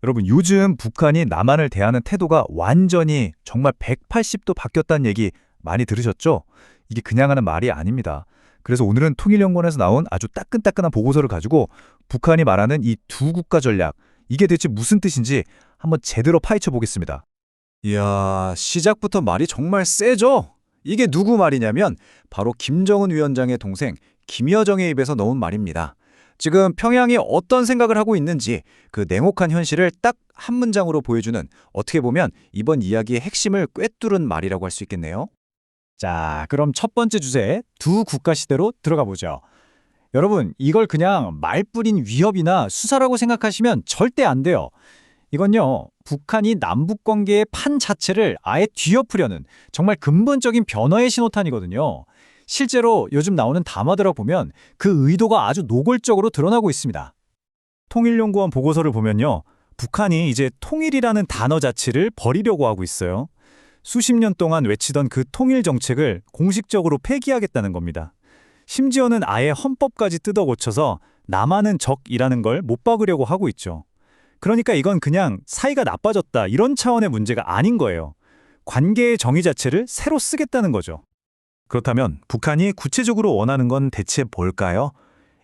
여러분, 요즘 북한이 남한을 대하는 태도가 완전히 정말 180도 바뀌었다는 얘기 많이 들으셨죠? 이게 그냥 하는 말이 아닙니다. 그래서 오늘은 통일연구원에서 나온 아주 따끈따끈한 보고서를 가지고 북한이 말하는 이 두 국가 전략, 이게 대체 무슨 뜻인지 한번 제대로 파헤쳐 보겠습니다. 이야, 시작부터 말이 정말 세죠? 이게 누구 말이냐면 바로 김정은 위원장의 동생 김여정의 입에서 넣은 말입니다. 지금 평양이 어떤 생각을 하고 있는지 그 냉혹한 현실을 딱 한 문장으로 보여주는, 어떻게 보면 이번 이야기의 핵심을 꿰뚫은 말이라고 할 수 있겠네요. 자, 그럼 첫 번째 주제, 두 국가 시대로 들어가 보죠. 여러분, 이걸 그냥 말뿐인 위협이나 수사라고 생각하시면 절대 안 돼요. 이건요, 북한이 남북 관계의 판 자체를 아예 뒤엎으려는 정말 근본적인 변화의 신호탄이거든요. 실제로 요즘 나오는 담화들을 보면 그 의도가 아주 노골적으로 드러나고 있습니다. 통일연구원 보고서를 보면요, 북한이 이제 통일이라는 단어 자체를 버리려고 하고 있어요. 수십 년 동안 외치던 그 통일 정책을 공식적으로 폐기하겠다는 겁니다. 심지어는 아예 헌법까지 뜯어 고쳐서 남한은 적이라는 걸 못 박으려고 하고 있죠. 그러니까 이건 그냥 사이가 나빠졌다 이런 차원의 문제가 아닌 거예요. 관계의 정의 자체를 새로 쓰겠다는 거죠. 그렇다면 북한이 구체적으로 원하는 건 대체 뭘까요?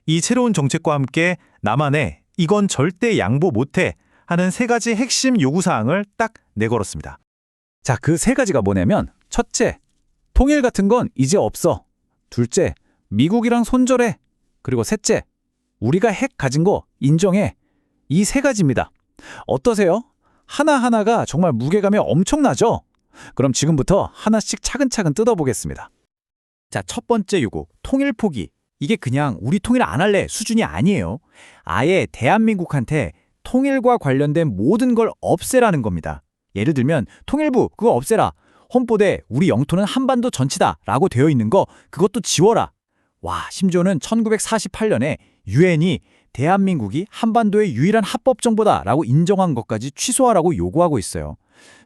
이 새로운 정책과 함께 남한에 이건 절대 양보 못해 하는 세 가지 핵심 요구사항을 딱 내걸었습니다. 자, 그 세 가지가 뭐냐면, 첫째, 통일 같은 건 이제 없어. 둘째, 미국이랑 손절해. 그리고 셋째, 우리가 핵 가진 거 인정해. 이 세 가지입니다. 어떠세요? 하나하나가 정말 무게감이 엄청나죠? 그럼 지금부터 하나씩 차근차근 뜯어보겠습니다. 자, 첫 번째 요구, 통일 포기. 이게 그냥 우리 통일 안 할래 수준이 아니에요. 아예 대한민국한테 통일과 관련된 모든 걸 없애라는 겁니다. 예를 들면 통일부 그거 없애라. 헌법에 우리 영토는 한반도 전체다 라고 되어 있는 거 그것도 지워라. 와, 심지어는 1948년에 유엔이 대한민국이 한반도의 유일한 합법정부다 라고 인정한 것까지 취소하라고 요구하고 있어요.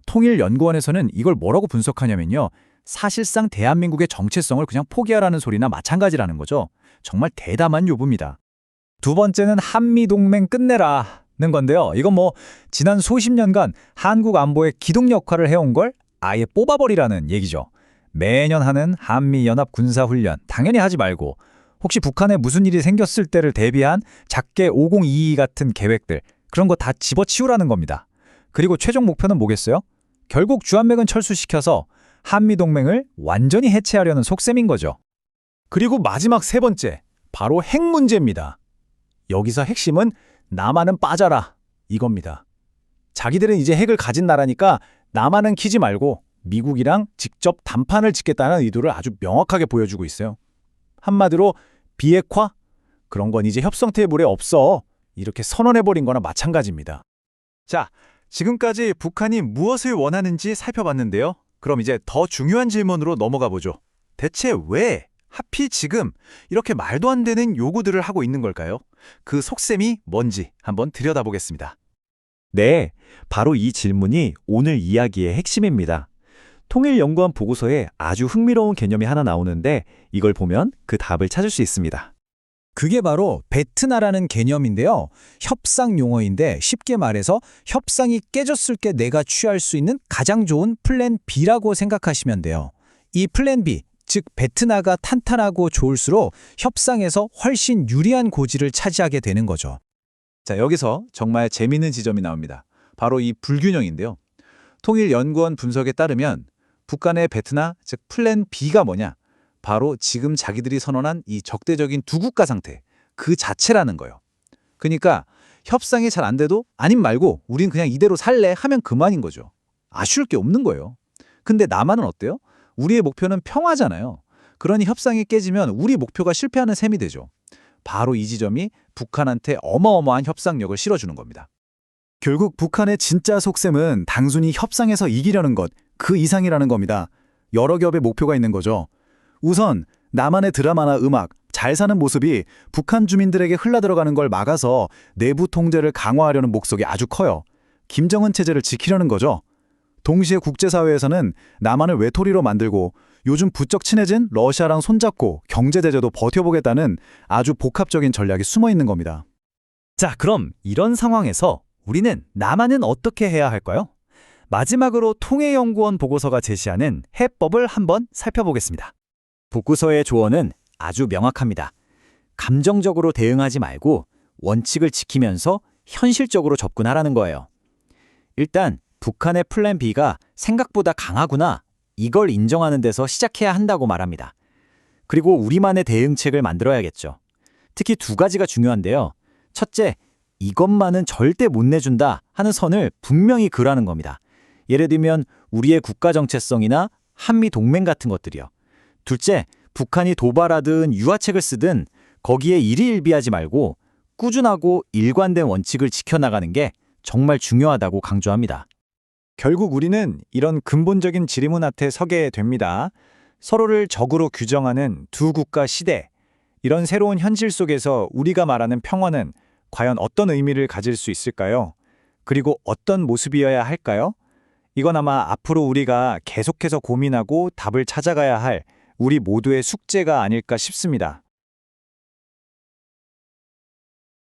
통일연구원에서는 이걸 뭐라고 분석하냐면요, 사실상 대한민국의 정체성을 그냥 포기하라는 소리나 마찬가지라는 거죠. 정말 대담한 요구입니다. 두 번째는 한미동맹 끝내라는 건데요. 이건 뭐 지난 수십 년간 한국 안보의 기둥 역할을 해온 걸 아예 뽑아버리라는 얘기죠. 매년 하는 한미연합 군사훈련 당연히 하지 말고, 혹시 북한에 무슨 일이 생겼을 때를 대비한 작게 5022 같은 계획들, 그런 거 다 집어치우라는 겁니다. 그리고 최종 목표는 뭐겠어요? 결국 주한미군 철수시켜서 한미동맹을 완전히 해체하려는 속셈인 거죠. 그리고 마지막 세 번째, 바로 핵 문제입니다. 여기서 핵심은 남한은 빠져라 이겁니다. 자기들은 이제 핵을 가진 나라니까 남한은 키지 말고 미국이랑 직접 담판을 짓겠다는 의도를 아주 명확하게 보여주고 있어요. 한마디로 비핵화? 그런 건 이제 협상 테이블에 없어. 이렇게 선언해버린 거나 마찬가지입니다. 자, 지금까지 북한이 무엇을 원하는지 살펴봤는데요. 그럼 이제 더 중요한 질문으로 넘어가 보죠. 대체 왜 하필 지금 이렇게 말도 안 되는 요구들을 하고 있는 걸까요? 그 속셈이 뭔지 한번 들여다보겠습니다. 네, 바로 이 질문이 오늘 이야기의 핵심입니다. 통일연구원 보고서에 아주 흥미로운 개념이 하나 나오는데 이걸 보면 그 답을 찾을 수 있습니다. 그게 바로 베트나라는 개념인데요. 협상 용어인데 쉽게 말해서 협상이 깨졌을 때 내가 취할 수 있는 가장 좋은 플랜 B라고 생각하시면 돼요. 이 플랜 B, 즉 베트나가 탄탄하고 좋을수록 협상에서 훨씬 유리한 고지를 차지하게 되는 거죠. 자, 여기서 정말 재미있는 지점이 나옵니다. 바로 이 불균형인데요. 통일연구원 분석에 따르면 북한의 베트나, 즉 플랜 B가 뭐냐? 바로 지금 자기들이 선언한 이 적대적인 두 국가 상태, 그 자체라는 거예요. 그러니까 협상이 잘 안 돼도 아님 말고 우린 그냥 이대로 살래 하면 그만인 거죠. 아쉬울 게 없는 거예요. 근데 남한은 어때요? 우리의 목표는 평화잖아요. 그러니 협상이 깨지면 우리 목표가 실패하는 셈이 되죠. 바로 이 지점이 북한한테 어마어마한 협상력을 실어주는 겁니다. 결국 북한의 진짜 속셈은 단순히 협상에서 이기려는 것, 그 이상이라는 겁니다. 여러 겹의 목표가 있는 거죠. 우선 남한의 드라마나 음악, 잘 사는 모습이 북한 주민들에게 흘러들어가는 걸 막아서 내부 통제를 강화하려는 목적이 아주 커요. 김정은 체제를 지키려는 거죠. 동시에 국제사회에서는 남한을 외톨이로 만들고 요즘 부쩍 친해진 러시아랑 손잡고 경제 제재도 버텨보겠다는 아주 복합적인 전략이 숨어 있는 겁니다. 자, 그럼 이런 상황에서 우리는 남한은 어떻게 해야 할까요? 마지막으로 통일연구원 보고서가 제시하는 해법을 한번 살펴보겠습니다. 보고서의 조언은 아주 명확합니다. 감정적으로 대응하지 말고 원칙을 지키면서 현실적으로 접근하라는 거예요. 일단 북한의 플랜 B가 생각보다 강하구나, 이걸 인정하는 데서 시작해야 한다고 말합니다. 그리고 우리만의 대응책을 만들어야겠죠. 특히 두 가지가 중요한데요. 첫째, 이것만은 절대 못 내준다 하는 선을 분명히 그으라는 겁니다. 예를 들면 우리의 국가 정체성이나 한미 동맹 같은 것들이요. 둘째, 북한이 도발하든 유화책을 쓰든 거기에 일희일비하지 말고 꾸준하고 일관된 원칙을 지켜나가는 게 정말 중요하다고 강조합니다. 결국 우리는 이런 근본적인 질문 앞에 서게 됩니다. 서로를 적으로 규정하는 두 국가 시대, 이런 새로운 현실 속에서 우리가 말하는 평화는 과연 어떤 의미를 가질 수 있을까요? 그리고 어떤 모습이어야 할까요? 이건 아마 앞으로 우리가 계속해서 고민하고 답을 찾아가야 할 우리 모두의 숙제가 아닐까 싶습니다.